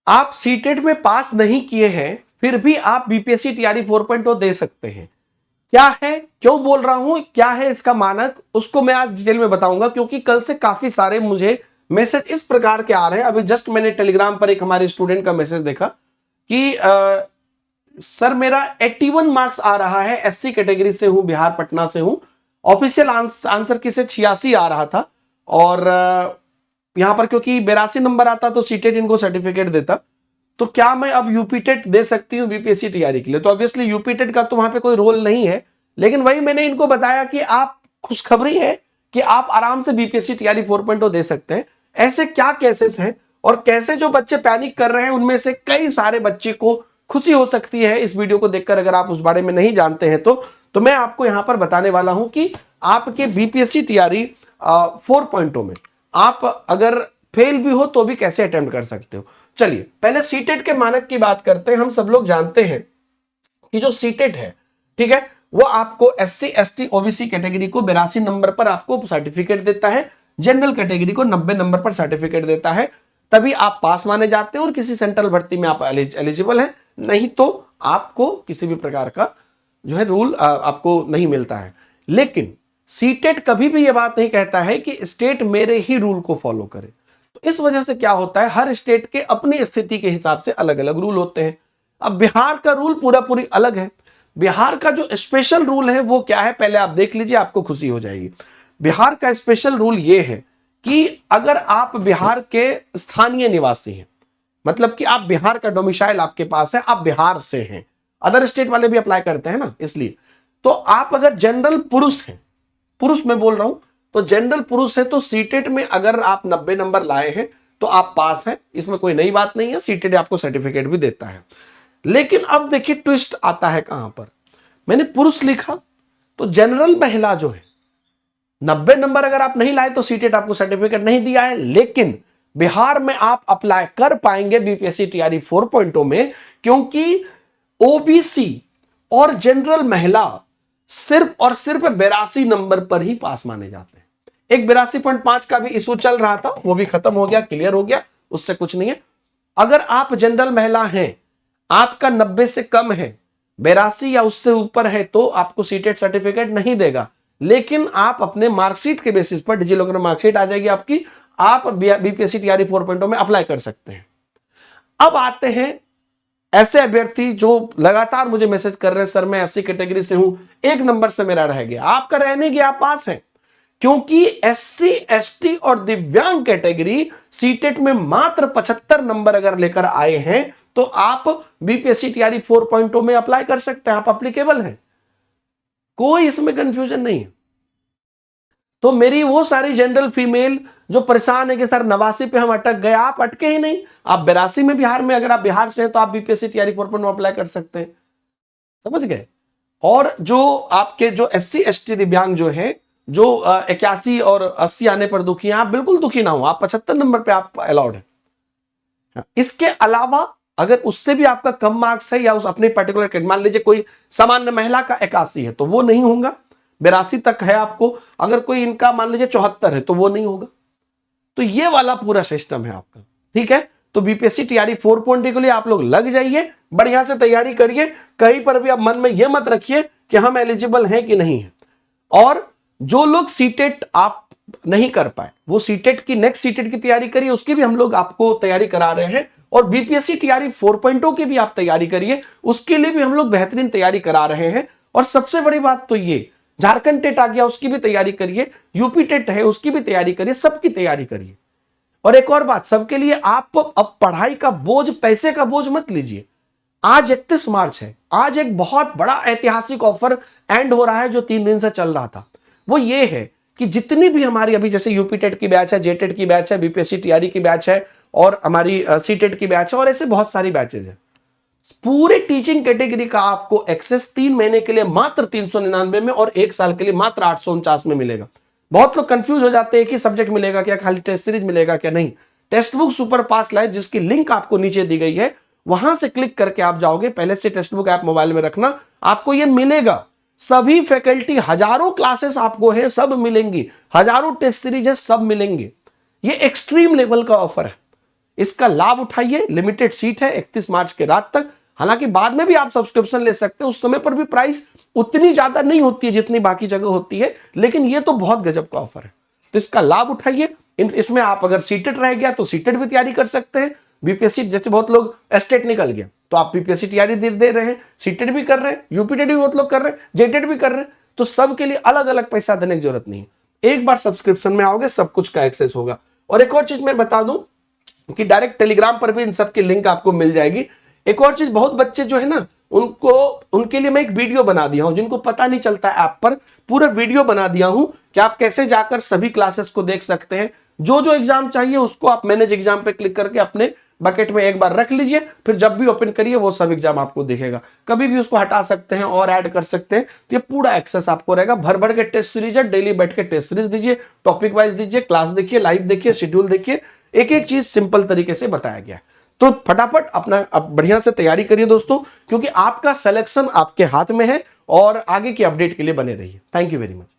आप सीटेट में पास नहीं किए हैं फिर भी आप बीपीएससी टीआरई 4.0 दे सकते हैं। क्या है, क्यों बोल रहा हूं, क्या है इसका मानक, उसको मैं आज डिटेल में बताऊंगा, क्योंकि कल से काफी सारे मुझे मैसेज इस प्रकार के आ रहे हैं। अभी जस्ट मैंने टेलीग्राम पर एक हमारे स्टूडेंट का मैसेज देखा कि सर मेरा 81 मार्क्स आ रहा है, एससी कैटेगरी से हूं, बिहार पटना से हूं, ऑफिशियल आंसर की से 86 आ रहा था, और यहां पर क्योंकि 82 नंबर आता तो सीटेट इनको सर्टिफिकेट देता, तो क्या मैं अब यूपीटेट दे सकती हूँ बीपीएससी टीआरई के लिए? तो ऑब्वियसली यूपीटेट का तो वहां पे कोई रोल नहीं है, लेकिन वही मैंने इनको बताया कि आप खुशखबरी है कि आप आराम से बीपीएससी टीआरई 4.0 दे सकते हैं। ऐसे क्या केसेस हैं और कैसे जो बच्चे पैनिक कर रहे हैं, उनमें से कई सारे बच्चे को खुशी हो सकती है इस वीडियो को देखकर, अगर आप उस बारे में नहीं जानते हैं तो मैं आपको यहां पर बताने वाला हूं कि आपके बीपीएससी टीआरई 4.0 में आप अगर फेल भी हो तो भी कैसे अटेम्प्ट कर सकते हो। चलिए पहले सीटेट के मानक की बात करते हैं। हम सब लोग जानते हैं कि जो सीटेट है, ठीक है, वो आपको एससी एसटी ओबीसी कैटेगरी को 82 नंबर पर आपको सर्टिफिकेट देता है, जनरल कैटेगरी को 90 नंबर पर सर्टिफिकेट देता है, तभी आप पास माने जाते हैं और किसी सेंट्रल भर्ती में आप एलिजिबल हैं, नहीं तो आपको किसी भी प्रकार का जो है रूल आपको नहीं मिलता है। लेकिन सीटेट कभी भी यह बात नहीं कहता है कि स्टेट मेरे ही रूल को फॉलो करे। तो इस वजह से क्या होता है, हर स्टेट के अपनी स्थिति के हिसाब से अलग अलग रूल होते हैं। अब बिहार का रूल पूरा पूरी अलग है। बिहार का जो स्पेशल रूल है वो क्या है, पहले आप देख लीजिए, आपको खुशी हो जाएगी। बिहार का स्पेशल रूल ये है कि अगर आप बिहार के स्थानीय निवासी हैं, मतलब कि आप बिहार का डोमिसाइल आपके पास है, आप बिहार से हैं, अदर स्टेट वाले भी अप्लाई करते हैं ना, इसलिए तो आप अगर जनरल पुरुष हैं, पुरुष में बोल रहा हूं, तो जनरल पुरुष है तो सीटेट में अगर आप 90 नंबर लाए हैं तो आप पास हैं, इसमें कोई नई बात नहीं है, सीटेट आपको सर्टिफिकेट भी देता है। लेकिन अब देखिए ट्विस्ट आता है कहां पर, मैंने पुरुष लिखा तो जनरल महिला जो है 90 नंबर अगर आप नहीं लाए तो सीटेट आपको सर्टिफिकेट नहीं दिया है, लेकिन बिहार में आप अप्लाई कर पाएंगे बीपीएससी टीआरई 4.0 में, क्योंकि ओबीसी और जनरल महिला सिर्फ और सिर्फ 82 नंबर पर ही पास माने जाते हैं। एक 82.5 का भी इशू चल रहा था, वो भी खत्म हो गया, क्लियर हो गया, उससे कुछ नहीं है। अगर आप जनरल महिला हैं, आपका 90 से कम है, 82 या उससे ऊपर है, तो आपको सीटेट सर्टिफिकेट नहीं देगा, लेकिन आप अपने मार्कशीट के बेसिस पर, डिजिलॉकर मार्कशीट आ जाएगी आपकी, आप बीपीएससी टीआरई 4.0 में अप्लाई कर सकते हैं। अब आते हैं ऐसे अभ्यर्थी जो लगातार मुझे मैसेज कर रहे हैं, सर मैं एससी कैटेगरी से हूं, 1 नंबर से मेरा रह गया। आपका रहने गया, आप पास हैं, क्योंकि एससी एसटी और दिव्यांग कैटेगरी सीटेट में मात्र 75 नंबर अगर लेकर आए हैं तो आप बीपीएससी टीआरई 4.0 में अप्लाई कर सकते हैं, आप एप्लीकेबल हैं, कोई इसमें कंफ्यूजन नहीं है। तो मेरी वो सारी जनरल फीमेल जो परेशान है कि सर 89 पे हम अटक गए, आप अटके ही नहीं, आप 82 में बिहार में, अगर आप बिहार से हैं तो आप बीपीएससी टीआरई 4.0 अप्लाई कर सकते हैं, समझ गए। और जो आपके जो एससी एसटी दिव्यांग जो है, जो 81 और 80 आने पर दुखी हैं, आप बिल्कुल दुखी ना हो, आप 75 नंबर पे आप अलाउड है। इसके अलावा अगर उससे भी आपका कम मार्क्स है या उस अपने पर्टिकुलर, मान लीजिए कोई सामान्य महिला का 81 है तो वो नहीं होगा, 82 तक है आपको, अगर कोई इनका मान लीजिए 74 है तो वो नहीं होगा। तो ये वाला पूरा सिस्टम है आपका, ठीक है। तो बीपीएससी टीआरई 4.0 के लिए आप लोग लग जाइए, बढ़िया से तैयारी करिए, कहीं पर भी आप मन में यह मत रखिए कि हम एलिजिबल हैं कि नहीं है। और जो लोग सीटेट आप नहीं कर पाए, वो सीटेट की नेक्स्ट सीटेट की तैयारी करिए, उसकी भी हम लोग आपको तैयारी करा रहे हैं, और बीपीएससी टीआरई 4.0 की भी आप तैयारी करिए, उसके लिए भी हम लोग बेहतरीन तैयारी करा रहे हैं। और सबसे बड़ी बात तो ये, झारखंड टेट आ गया, उसकी भी तैयारी करिए, यूपी टेट है उसकी भी तैयारी करिए, सबकी तैयारी करिए। और एक और बात, सबके लिए आप अब पढ़ाई का बोझ, पैसे का बोझ मत लीजिए। आज 31 मार्च है, आज एक बहुत बड़ा ऐतिहासिक ऑफर एंड हो रहा है जो 3 दिन से चल रहा था। वो ये है कि जितनी भी हमारी अभी जैसे यूपी टेट की बैच है, जेटेट की बैच है, बीपीएससी टीआरई की बैच है, और हमारी सीटेट की बैच है, और ऐसे बहुत सारी बैचेज है, पूरे टीचिंग कैटेगरी का आपको एक्सेस 3 महीने के लिए मात्र 399 में और 1 साल के लिए मात्र 849 में मिलेगा। बहुत लोग कंफ्यूज हो जाते हैं कि सब्जेक्ट मिलेगा क्या, खाली टेस्ट सीरीज मिलेगा क्या, नहीं, टेक्स्ट बुक सुपर पास लाइव जिसकी लिंक आपको नीचे दी गई है, वहां से क्लिक करके आप जाओगे, पहले से टेक्स्ट बुक ऐप मोबाइल में रखना, आपको यह मिलेगा। सभी फैकल्टी, हजारों क्लासेस आपको है, सब मिलेंगी, हजारों टेस्ट सीरीज है, सब मिलेंगे। ये एक्सट्रीम लेवल का ऑफर है, इसका लाभ उठाइए। लिमिटेड सीट है 31 मार्च के रात तक। हालांकि बाद में भी आप सब्सक्रिप्शन ले सकते हैं, उस समय पर भी प्राइस उतनी ज्यादा नहीं होती है जितनी बाकी जगह होती है, लेकिन ये तो बहुत गजब का ऑफर है, तो इसका लाभ उठाइए। इसमें आप अगर सीटेड रह गया तो सीटेड भी तैयारी कर सकते हैं। बीपीएससी जैसे बहुत लोग एस्टेट निकल गया तो आप बीपीएससी तैयारी दे रहे हैं, सीटेड भी कर रहे हैं, यूपीटेड भी बहुत लोग कर रहे हैं, जेटेड भी कर रहे हैं, तो सबके लिए अलग अलग पैसा देने की जरूरत नहीं है। एक बार सब्सक्रिप्शन में आओगे सब कुछ का एक्सेस होगा। और एक और चीज मैं बता दूं कि डायरेक्ट टेलीग्राम पर भी इन सब की लिंक आपको मिल जाएगी। एक और चीज, बहुत बच्चे जो है ना उनके लिए मैं एक वीडियो बना दिया हूं, जिनको पता नहीं चलता ऐप पर, पूरा वीडियो बना दिया हूं कि आप कैसे जाकर सभी क्लासेस को देख सकते हैं। जो जो एग्जाम चाहिए उसको आप मैनेज एग्जाम पे क्लिक करके अपने बकेट में एक बार रख लीजिए, फिर जब भी ओपन करिए वो सब एग्जाम आपको दिखेगा। कभी भी उसको हटा सकते हैं और ऐड कर सकते हैं, तो ये पूरा एक्सेस आपको रहेगा। भर भर के टेस्ट सीरीज है, डेली बैठ के टेस्ट सीरीज दीजिए, टॉपिक वाइज दीजिए, क्लास देखिए, लाइव देखिए, शेड्यूल देखिए, एक एक चीज सिंपल तरीके से बताया गया। तो फटाफट अपना अब बढ़िया से तैयारी करिए दोस्तों, क्योंकि आपका सिलेक्शन आपके हाथ में है। और आगे की अपडेट के लिए बने रहिए। Thank you very much.